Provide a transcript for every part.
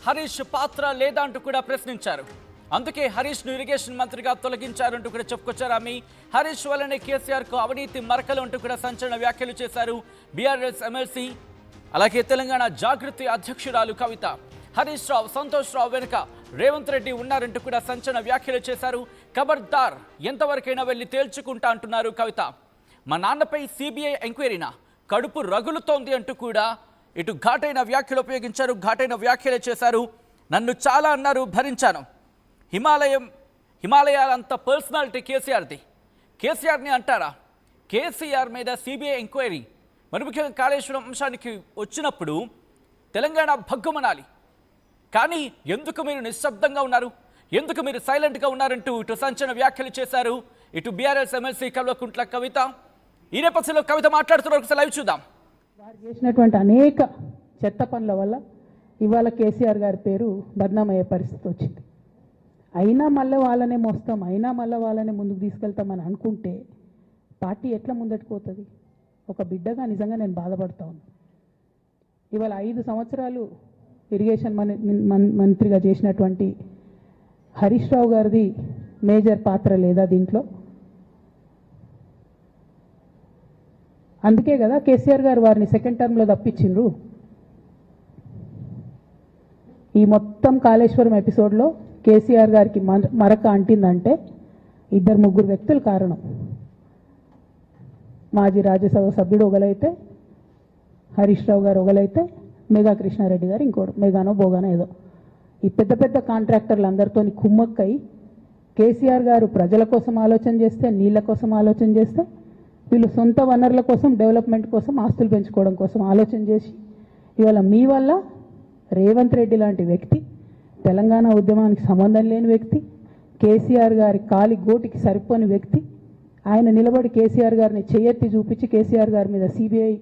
హరీష్ పాత్ర లేదా అంటూ కూడా ప్రశ్నించారు. అందుకే హరీష్ ను ఇరిగేషన్ మంత్రిగా తొలగించారంటూ కూడా చెప్పుకొచ్చారు. ఆమె హరీష్ వల్లనే కేసీఆర్ కు అవినీతి మరకలు అంటూ కూడా సంచలన వ్యాఖ్యలు చేశారు బీఆర్ఎస్ ఎమ్మెల్సీ. అలాగే తెలంగాణ జాగృతి అధ్యక్షురాలు కవిత హరీష్ రావు, సంతోష్ రావు వెనుక రేవంత్ రెడ్డి ఉన్నారంటూ కూడా సంచలన వ్యాఖ్యలు చేశారు. ఖబర్దార్, ఎంతవరకైనా వెళ్లి తేల్చుకుంటా అంటున్నారు కవిత. మా నాన్నపై సిబిఐ ఎంక్వైరీనా, కడుపు రగులుతోంది అంటూ కూడా ఇటు ఘాటైన వ్యాఖ్యలు ఉపయోగించారు, ఘాటైన వ్యాఖ్యలు చేశారు. నన్ను చాలా అన్నారు, భరించాను. హిమాలయాలంత పర్సనాలిటీ కేసీఆర్ది. కేసీఆర్ని అంటారా? కేసీఆర్ మీద సిబిఐ ఎంక్వైరీ, మరి ముఖ్యంగా కాళేశ్వరం అంశానికి వచ్చినప్పుడు తెలంగాణ భగ్గుమనాలి. కానీ ఎందుకు మీరు నిశ్శబ్దంగా ఉన్నారు, ఎందుకు మీరు సైలెంట్గా ఉన్నారంటూ ఇటు సంచలన వ్యాఖ్యలు చేశారు ఇటు బీఆర్ఎస్ ఎమ్మెల్సీ కల్వకుంట్ల కవిత. ఈ నేపథ్యంలో కవిత మాట్లాడుతున్నారు, ఒకసారి లైవ్ చూద్దాం. వారు చేసినటువంటి అనేక చెత్త పనుల వల్ల ఇవాళ కేసీఆర్ గారి పేరు బద్నామయ్యే పరిస్థితి వచ్చింది. అయినా మళ్ళీ వాళ్ళనే మోస్తాం, అయినా మళ్ళీ వాళ్ళనే ముందుకు తీసుకెళ్తామని అనుకుంటే పార్టీ ఎట్లా ముందట్టుకుపోతుంది? ఒక బిడ్డగా నిజంగా నేను బాధపడతా ఉన్నాను. ఇవాళ 5 సంవత్సరాలు ఇరిగేషన్ మంత్రిగా చేసినటువంటి హరీష్ రావు గారిది మేజర్ పాత్ర లేదా దీంట్లో? అందుకే కదా కేసీఆర్ గారు వారిని సెకండ్ టర్మ్లో తప్పించిండ్రు. ఈ మొత్తం కాళేశ్వరం ఎపిసోడ్లో కేసీఆర్ గారికి మరక అంటిందంటే 2-3 వ్యక్తులు కారణం. మాజీ రాజ్యసభ సభ్యుడు ఒకలైతే, హరీష్ రావు గారు ఒకలైతే, మేఘా కృష్ణారెడ్డి గారు ఇంకోడు, మేఘానో బోగానో ఏదో. ఈ పెద్ద పెద్ద కాంట్రాక్టర్లు అందరితో కుమ్మక్కై కేసీఆర్ గారు ప్రజల కోసం ఆలోచన చేస్తే, నీళ్ళ కోసం ఆలోచన చేస్తే, వీళ్ళు సొంత వనరుల కోసం, డెవలప్మెంట్ కోసం, ఆస్తులు పెంచుకోవడం కోసం ఆలోచన చేసి ఇవాళ మీ వల్ల రేవంత్ రెడ్డి లాంటి వ్యక్తి, తెలంగాణ ఉద్యమానికి సంబంధం లేని వ్యక్తి, కేసీఆర్ గారి కాలి గోటికి సరిపోని వ్యక్తి, ఆయన నిలబడి కేసీఆర్ గారిని చేయెత్తి చూపించి కేసీఆర్ గారి మీద సిబిఐ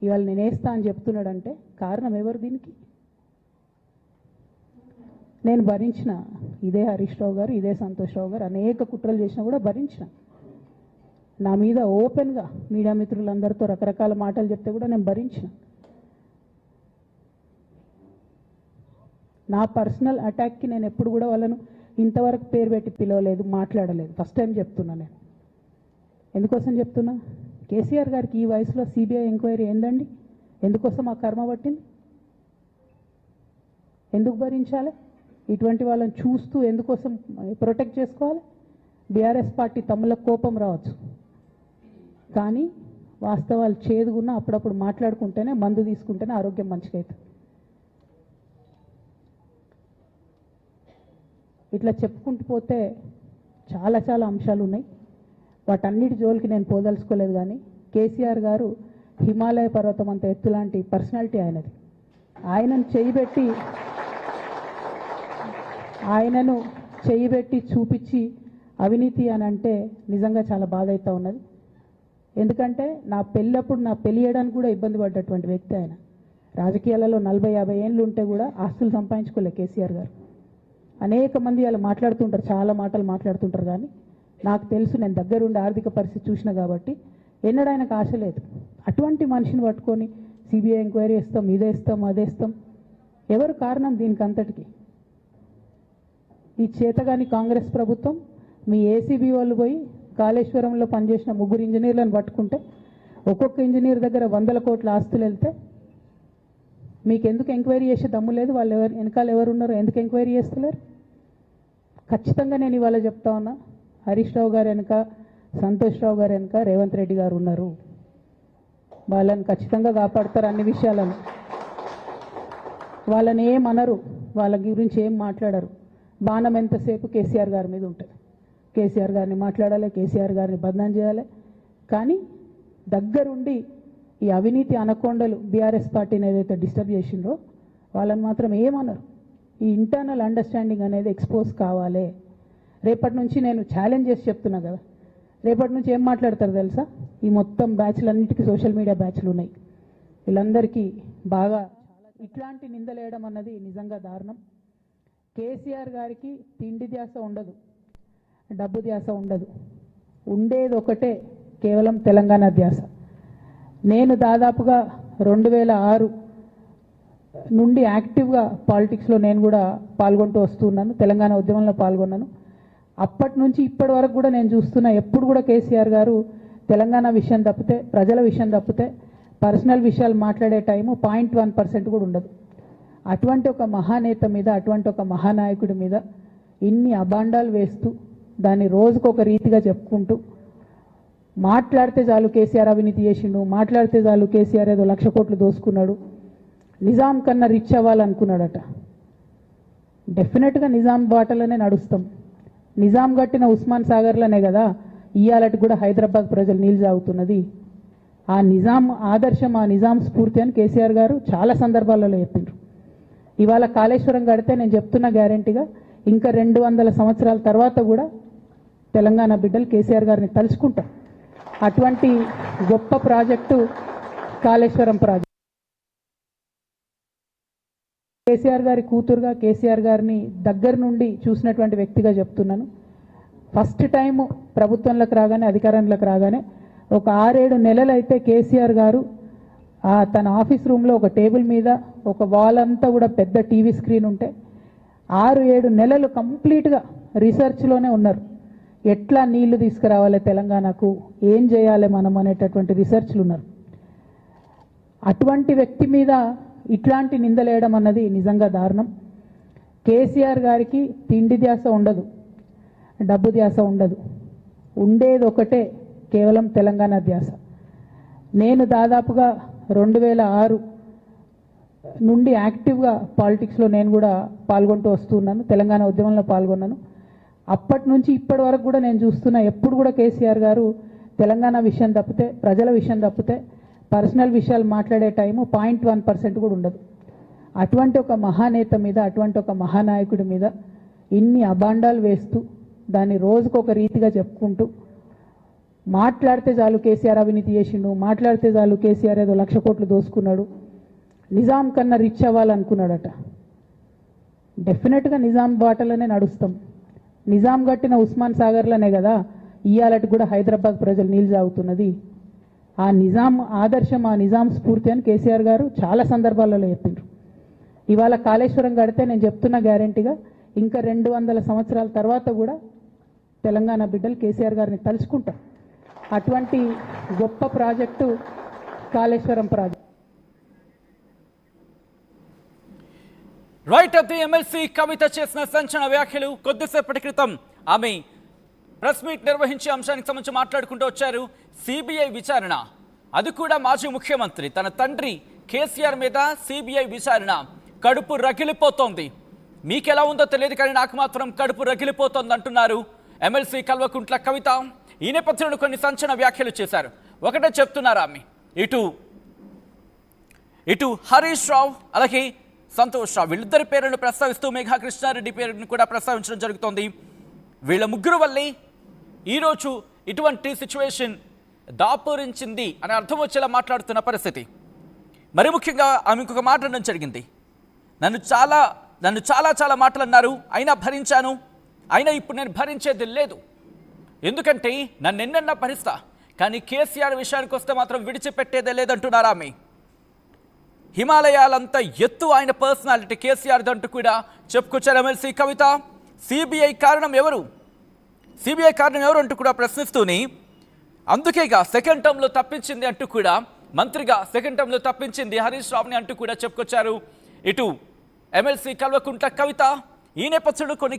ఇవాళ నేను వేస్తా అని చెప్తున్నాడంటే కారణం ఎవరు దీనికి? నేను భరించిన, ఇదే హరీష్ రావు గారు, ఇదే సంతోష్ రావు గారు అనేక కుట్రలు చేసినా కూడా భరించిన. నా మీద ఓపెన్గా మీడియా మిత్రులందరితో రకరకాల మాటలు చెప్తే కూడా నేను భరించిన. నా పర్సనల్ అటాక్కి నేను ఎప్పుడు కూడా వాళ్ళను ఇంతవరకు పేరు పెట్టి పిలవలేదు, మాట్లాడలేదు. ఫస్ట్ టైం చెప్తున్నా. నేను ఎందుకోసం చెప్తున్నా? కేసీఆర్ గారికి ఈ వయసులో సిబిఐ ఎంక్వైరీ ఏందండి? ఎందుకోసం ఆ కర్మ పట్టింది? ఎందుకు భరించాలి? ఇటువంటి వాళ్ళని చూస్తూ ఎందుకోసం ప్రొటెక్ట్ చేసుకోవాలి? బీఆర్ఎస్ పార్టీ తమ్ములకు కోపం రావచ్చు, కానీ వాస్తవాలు చేదుగున్నా అప్పుడప్పుడు మాట్లాడుకుంటేనే, మందు తీసుకుంటేనే ఆరోగ్యం మంచిగా అవుతుంది. ఇట్లా చెప్పుకుంటూ పోతే చాలా చాలా అంశాలు ఉన్నాయి. వాటన్నిటి జోలికి నేను పోదలుచుకోలేదు. కానీ కేసీఆర్ గారు హిమాలయ పర్వతం అంత ఎత్తు లాంటి పర్సనాలిటీ ఆయనది. ఆయనను చేయబెట్టి చూపించి అవినీతి అని అంటే నిజంగా చాలా బాధ అవుతూ ఉన్నది. ఎందుకంటే నా పెళ్ళప్పుడు నా పెళ్ళి చేయడానికి కూడా ఇబ్బంది పడ్డటువంటి వ్యక్తి ఆయన. రాజకీయాలలో 40-50 ఏళ్ళు ఉంటే కూడా ఆస్తులు సంపాదించుకోలే కేసీఆర్ గారు. అనేక మంది వాళ్ళు మాట్లాడుతుంటారు, చాలా మాటలు మాట్లాడుతుంటారు, కానీ నాకు తెలుసు, నేను దగ్గరుండి ఆర్థిక పరిస్థితి చూసిన కాబట్టి ఎన్నడూ ఆయనకు ఆశ లేదు. అటువంటి మనిషిని పట్టుకొని సిబిఐ ఎంక్వైరీ ఇస్తాం, ఇదేస్తాం, అదేస్తాం. ఎవరు కారణం దీనికి అంతటికి? ఈ చేతగాని కాంగ్రెస్ ప్రభుత్వం మీ ఏసీబీ వాళ్ళు పోయి కాళేశ్వరంలో పనిచేసిన 3 ఇంజనీర్లను పట్టుకుంటే ఒక్కొక్క ఇంజనీర్ దగ్గర 100 కోట్ల ఆస్తులు వెళ్తే మీకు ఎందుకు ఎంక్వైరీ చేసే దమ్ము లేదు? వాళ్ళు వెనకాల ఎవరున్నారో ఎందుకు ఎంక్వైరీ చేస్తలేరు? ఖచ్చితంగా నేను ఇవాళ చెప్తా ఉన్నా, హరీష్ రావు గారు వెనుక, సంతోష్ రావు గారు వెనుక రేవంత్ రెడ్డి గారు ఉన్నారు. వాళ్ళని ఖచ్చితంగా కాపాడతారు అన్ని విషయాలను. వాళ్ళని ఏమనరు, వాళ్ళ గురించి ఏం మాట్లాడరు. బాణం ఎంతసేపు కేసీఆర్ గారి మీద ఉంటుంది. కేసీఆర్ గారిని మాట్లాడాలి, కేసీఆర్ గారిని బదనాం చేయాలి. కానీ దగ్గరుండి ఈ అవినీతి అనకొండలు బీఆర్ఎస్ పార్టీని ఏదైతే డిస్టర్బ్ చేసిండ్రో వాళ్ళని మాత్రం ఏమనరు. ఈ ఇంటర్నల్ అండర్స్టాండింగ్ అనేది ఎక్స్పోజ్ కావాలి. రేపటి నుంచి నేను ఛాలెంజ్ చేసి చెప్తున్నా కదా, రేపటి నుంచి ఏం మాట్లాడతారు తెలుసా? ఈ మొత్తం బ్యాచ్లన్నిటికీ సోషల్ మీడియా బ్యాచ్లు ఉన్నాయి. వీళ్ళందరికీ బాగా ఇట్లాంటి నిందలేయడం అన్నది నిజంగా దారుణం. కేసీఆర్ గారికి తిండి ధ్యాస ఉండదు, డబ్బు ధ్యాస ఉండదు. ఉండేది ఒకటే, కేవలం తెలంగాణ ధ్యాస. నేను దాదాపుగా 2006 నుండి యాక్టివ్గా పాలిటిక్స్లో నేను కూడా పాల్గొంటూ వస్తున్నాను. తెలంగాణ ఉద్యమంలో పాల్గొన్నాను. అప్పటి నుంచి ఇప్పటి వరకు కూడా నేను చూస్తున్నా, ఎప్పుడు కూడా కేసీఆర్ గారు తెలంగాణ విషయం తప్పితే, ప్రజల విషయం తప్పితే పర్సనల్ విషయాలు మాట్లాడే టైము 0.1% కూడా ఉండదు. అటువంటి ఒక మహానేత మీద, అటువంటి ఒక మహానాయకుడి మీద ఇన్ని అబాండాలు వేస్తూ, దాన్ని రోజుకొక రీతిగా చెప్పుకుంటూ, మాట్లాడితే చాలు కేసీఆర్ అవినీతి చేసిండు, మాట్లాడితే చాలు కేసీఆర్ ఏదో 1,00,000 కోట్లు దోసుకున్నాడు, నిజాం కన్నా రిచ్ అవ్వాలనుకున్నాడట. డెఫినెట్గా నిజాం బాటలోనే నడుస్తాం. నిజాం కట్టిన ఉస్మాన్ సాగర్లోనే కదా ఇయ్యాలటి కూడా హైదరాబాద్ ప్రజలు నీళ్ళు తాగుతున్నది. ఆ నిజాం ఆదర్శం, ఆ నిజాం స్ఫూర్తి అని కేసీఆర్ గారు చాలా సందర్భాలలో చెప్పిండ్రు. ఇవాళ కాళేశ్వరం కడితే నేను చెప్తున్నా గ్యారెంటీగా ఇంకా 200 సంవత్సరాల తర్వాత కూడా తెలంగాణ బిడ్డలు కేసీఆర్ గారిని తలుచుకుంటాం. అటువంటి గొప్ప ప్రాజెక్టు కాళేశ్వరం ప్రాజెక్టు. కేసీఆర్ గారి కూతురుగా, కేసీఆర్ గారిని దగ్గర నుండి చూసినటువంటి వ్యక్తిగా చెప్తున్నాను. ఫస్ట్ టైం ప్రభుత్వంలోకి రాగానే, అధికారంలోకి రాగానే ఒక 6-7 నెలలు అయితే కేసీఆర్ గారు తన ఆఫీస్ రూమ్లో ఒక టేబుల్ మీద ఒక వాల్ అంతా కూడా పెద్ద టీవీ స్క్రీన్ ఉంటే 6-7 నెలలు కంప్లీట్గా రీసెర్చ్లోనే ఉన్నారు. ఎట్లా నీళ్లు తీసుకురావాలి తెలంగాణకు, ఏం చేయాలి మనం అనేటటువంటి రీసెర్చ్లు ఉన్నారు. అటువంటి వ్యక్తి మీద ఇట్లాంటి నిందలేయడం అన్నది నిజంగా దారుణం. కేసీఆర్ గారికి తిండి ధ్యాస ఉండదు, డబ్బు ధ్యాస ఉండదు. ఉండేది ఒకటే, కేవలం తెలంగాణ ధ్యాస. నేను దాదాపుగా 2006 నుండి యాక్టివ్గా పాలిటిక్స్లో నేను కూడా పాల్గొంటూ వస్తున్నాను. తెలంగాణ ఉద్యమంలో పాల్గొన్నాను. అప్పటి నుంచి ఇప్పటి వరకు కూడా నేను చూస్తున్నా, ఎప్పుడు కూడా కేసీఆర్ గారు తెలంగాణ విషయం తప్పితే, ప్రజల విషయం తప్పితే పర్సనల్ విషయాలు మాట్లాడే టైము 0.1% కూడా ఉండదు. అటువంటి ఒక మహానేత మీద, అటువంటి ఒక మహానాయకుడి మీద ఇన్ని అబాండాలు వేస్తూ, దాన్ని రోజుకొక రీతిగా చెప్పుకుంటూ, మాట్లాడితే చాలు కేసీఆర్ అవినీతి చేసిండు, మాట్లాడితే చాలు కేసీఆర్ ఏదో 1,00,000 కోట్లు దోసుకున్నాడు, నిజాం కన్నా రిచ్ అవ్వాలనుకున్నాడట. డెఫినెట్గా నిజాం బాటలోనే నడుస్తాం. నిజాం కట్టిన ఉస్మాన్ సాగర్లోనే కదా ఇయ్యాలటి కూడా హైదరాబాద్ ప్రజలు నీళ్ళు తాగుతున్నది. ఆ నిజాం ఆదర్శం, ఆ నిజాం స్ఫూర్తి అని కేసీఆర్ గారు చాలా సందర్భాలలో చెప్పిండ్రు. ఇవాళ కాళేశ్వరం కడితే నేను చెప్తున్నా గ్యారెంటీగా ఇంకా 200 సంవత్సరాల తర్వాత కూడా తెలంగాణ బిడ్డలు కేసీఆర్ గారిని తలుచుకుంటాం. అటువంటి గొప్ప project Kaleshwaram project. Right of the MLC Kavitha చేసిన సంచలన వ్యాఖ్యలు. కొద్దిసేపటి క్రితం ఆమె ప్రెస్ మీట్ నిర్వహించే అంశానికి సంబంధించి మాట్లాడుకుంటూ వచ్చారు. సిబిఐ విచారణ, అది కూడా మాజీ ముఖ్యమంత్రి తన తండ్రి కేసీఆర్ మీద సిబిఐ విచారణ. కడుపు రగిలిపోతోంది. మీకెలా ఉందో తెలియదు కానీ నాకు మాత్రం కడుపు రగిలిపోతోంది అంటున్నారు ఎమ్మెల్సీ కల్వకుంట్ల కవిత. ఈ నేపథ్యంలో కొన్ని సంచలన వ్యాఖ్యలు చేశారు. ఒకటే చెప్తున్నారు ఆమె, ఇటు హరీష్ రావు అలాగే సంతోష్ రావు వీళ్ళిద్దరి పేరును ప్రస్తావిస్తూ మేఘా కృష్ణారెడ్డి పేరును కూడా ప్రస్తావించడం జరుగుతోంది. వీళ్ళ ముగ్గురు వల్లే ఈరోజు ఇటువంటి సిచ్యువేషన్ దాపురించింది అని అర్థం వచ్చేలా మాట్లాడుతున్న పరిస్థితి. మరి ముఖ్యంగా ఆమె ఇంకొక మాట అనడం జరిగింది. నన్ను చాలా మాటలు అన్నారు, అయినా భరించాను, అయినా ఇప్పుడు నేను భరించేది లేదు. ఎందుకంటే నన్ను ఎన్నెన్నా భరిస్తా, కానీ కేసీఆర్ విషయానికి వస్తే మాత్రం విడిచిపెట్టేదే లేదంటున్నారు ఆమె. హిమాలయాలంతా ఎత్తు ఆయన పర్సనాలిటీ కేసీఆర్ అంటూ కూడా చెప్పుకొచ్చారు ఎమ్మెల్సీ కవిత. సిబిఐ కారణం ఎవరు అంటూ కూడా ప్రశ్నిస్తూనే, అందుకేగా సెకండ్ టర్మ్లో తప్పించింది అంటూ కూడా, మంత్రిగా సెకండ్ టర్మ్లో తప్పించింది హరీష్ రావుని అంటూ కూడా చెప్పుకొచ్చారు ఇటు ఎమ్మెల్సీ కల్వకుంట్ల కవిత. ఈ నేపథ్యంలో కొన్ని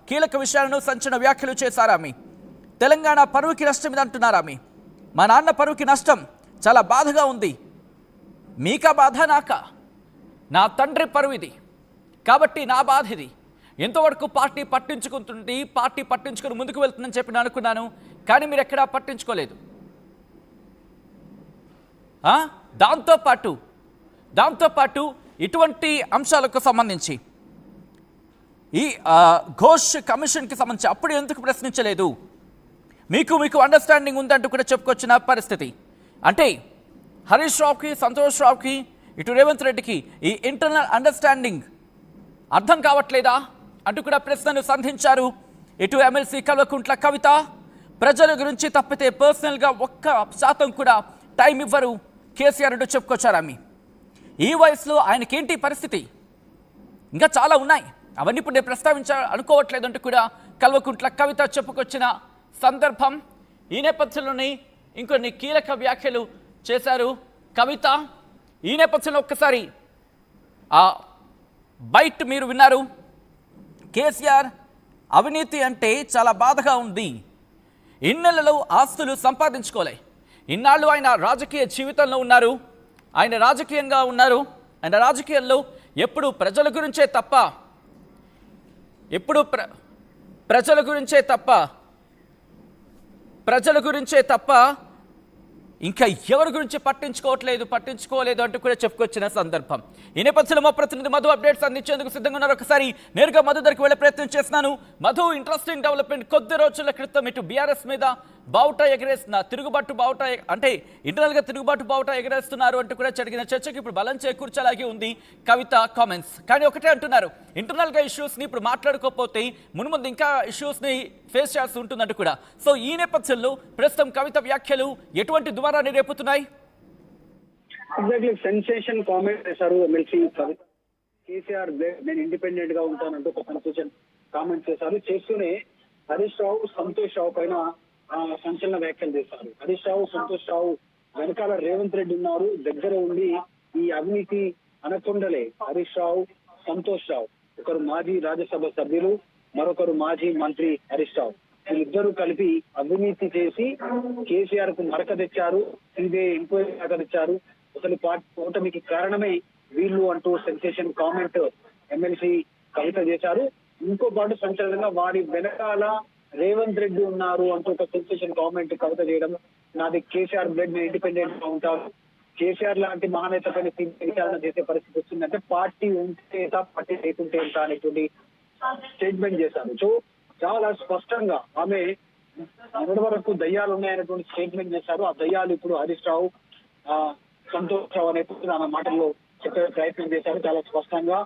కీలక విషయాలను సంచలన వ్యాఖ్యలు చేశారు ఆమె. తెలంగాణ పరువుకి నష్టం ఇది అంటున్నారు ఆమె. మా నాన్న పరువుకి నష్టం చాలా బాధగా ఉంది. మీకా బాధ నాకా? నా తండ్రి పరువు ఇది కాబట్టి నా బాధ ఇది. ఎంతవరకు పార్టీ పట్టించుకుని ముందుకు వెళ్తుందని చెప్పి నేను అనుకున్నాను, కానీ మీరు ఎక్కడా పట్టించుకోలేదు. దాంతోపాటు ఇటువంటి అంశాలకు సంబంధించి ఈ ఘోష్ కమిషన్కి సంబంధించి అప్పుడు ఎందుకు ప్రశ్నించలేదు? మీకు అండర్స్టాండింగ్ ఉందంటూ కూడా చెప్పుకొచ్చిన పరిస్థితి. అంటే హరీష్ రావుకి, సంతోష్ రావుకి, ఇటు రేవంత్ రెడ్డికి ఈ ఇంటర్నల్ అండర్స్టాండింగ్ అర్థం కావట్లేదా అంటూ కూడా ప్రశ్నను సంధించారు ఇటు ఎమ్మెల్సీ కల్వకుంట్ల కవిత. ప్రజల గురించి తప్పితే పర్సనల్గా 1% కూడా టైం ఇవ్వరు కేసీఆర్ అంటూ చెప్పుకొచ్చారు ఆమె. ఈ వయసులో ఆయనకేంటి పరిస్థితి? ఇంకా చాలా ఉన్నాయి, అవన్నీ ఇప్పుడు నేను అనుకోవట్లేదు అంటూ కూడా కల్వకుంట్ల కవిత చెప్పుకొచ్చిన సందర్భం. ఈ నేపథ్యంలోనే ఇంకొన్ని కీలక వ్యాఖ్యలు చేశారు కవిత. ఈ నేపథ్యంలో ఒక్కసారి ఆ బైట్ మీరు విన్నారు. కేసీఆర్ అవినీతి అంటే చాలా బాధగా ఉంది, ఇన్నేళ్లలో ఆస్తులు సంపాదించుకోలే, ఇన్నాళ్ళు ఆయన రాజకీయ జీవితంలో ఉన్నారు, ఆయన రాజకీయంగా ఉన్నారు, ఆయన రాజకీయాల్లో ఎప్పుడు ప్రజల గురించే తప్ప ప్రజల గురించే తప్ప ఇంకా ఎవరి గురించి పట్టించుకోలేదు అంటూ కూడా చెప్పుకొచ్చిన సందర్భం. ఈ నేపథ్యంలో మా ప్రతినిధి మధు అప్డేట్స్ అందించేందుకు సిద్ధంగా ఉన్నారు. ఒకసారి నేరుగా మధు దగ్గరికి వెళ్ళే ప్రయత్నం చేస్తున్నాను. Madhu, interesting development. కొద్ది రోజుల క్రితం ఇటు బీఆర్ఎస్ మీద బావుటా ఎగరేస్తున్న ఇంటర్నల్గా తిరుగుబాటు బావుటా ఎగరేస్తున్నారు అంటూ కూడా జరిగిన చర్చకి ఇప్పుడు బలం చేకూర్చేలాగే ఉంది కవిత కామెంట్స్. కానీ ఒకటే అంటున్నారు, ఇంటర్నల్గా ఇష్యూస్ని ఇప్పుడు మాట్లాడుకోకపోతే మున్ముందు ఇంకా ఇష్యూస్ని ఫేస్ చేయాల్సి ఉంటుందంటూ కూడా. సో ఈ నేపథ్యంలో ప్రస్తుతం కవిత వ్యాఖ్యలు ఎటువంటి దుమారాన్ని రేపుతున్నాయి? ఎగ్జాక్ట్లీ సెన్సేషన్ కామెంట్ చేశారు ఎమ్మెల్సీ కవిత. కేసీఆర్ నేను ఇండిపెండెంట్ గా ఉంటానంటూ ఒక సెన్సేషన్ కామెంట్ చేస్తూనే హరీష్ రావు, సంతోష్ రావు పైన సంచలన వ్యాఖ్యలు చేశారు. హరీష్ రావు, సంతోష్ రావు వెనకాల రేవంత్ రెడ్డి ఉన్నారు, దగ్గర ఉండి ఈ అవినీతి అనకొండలే హరీష్ రావు, సంతోష్ రావు. ఒకరు మాజీ రాజ్యసభ సభ్యులు, మరొకరు మాజీ మంత్రి హరీష్ రావు. వీళ్ళిద్దరూ కలిపి అవినీతి చేసి కేసీఆర్ కు మరక తెచ్చారు, సిబిఐ ఎంక్వైరీ దాకా తెచ్చారు. అసలు పార్టీ ఓటమికి కారణమే వీళ్ళు అంటూ సెన్సేషన్ కామెంట్ ఎమ్మెల్సీ కవిత చేశారు. ఇంకో పాటు సంచలనంగా వారి వెనకాల రేవంత్ రెడ్డి ఉన్నారు అంటూ ఒక సెన్సేషన్ కామెంట్ కవిత చేయడం. నాది కేసీఆర్ బ్లడ్, నేను ఇండిపెండెంట్ గా ఉంటాను, కేసీఆర్ లాంటి మహానేత పైన విచారణ చేసే పరిస్థితి వచ్చిందంటే పార్టీ ఉంటే పార్టీ లేకుంటే ఎంత అనేటువంటి స్టేట్మెంట్ చేశారు. సో చాలా స్పష్టంగా ఆమె మొదటి వరకు దయ్యాలు ఉన్నాయనేటువంటి స్టేట్మెంట్ చేశారు. ఆ దయ్యాలు ఇప్పుడు హరీష్ రావు, సంతోష్ రావు అనేటువంటి ఆమె మాటల్లో చెప్పే ప్రయత్నం చేశారు. చాలా స్పష్టంగా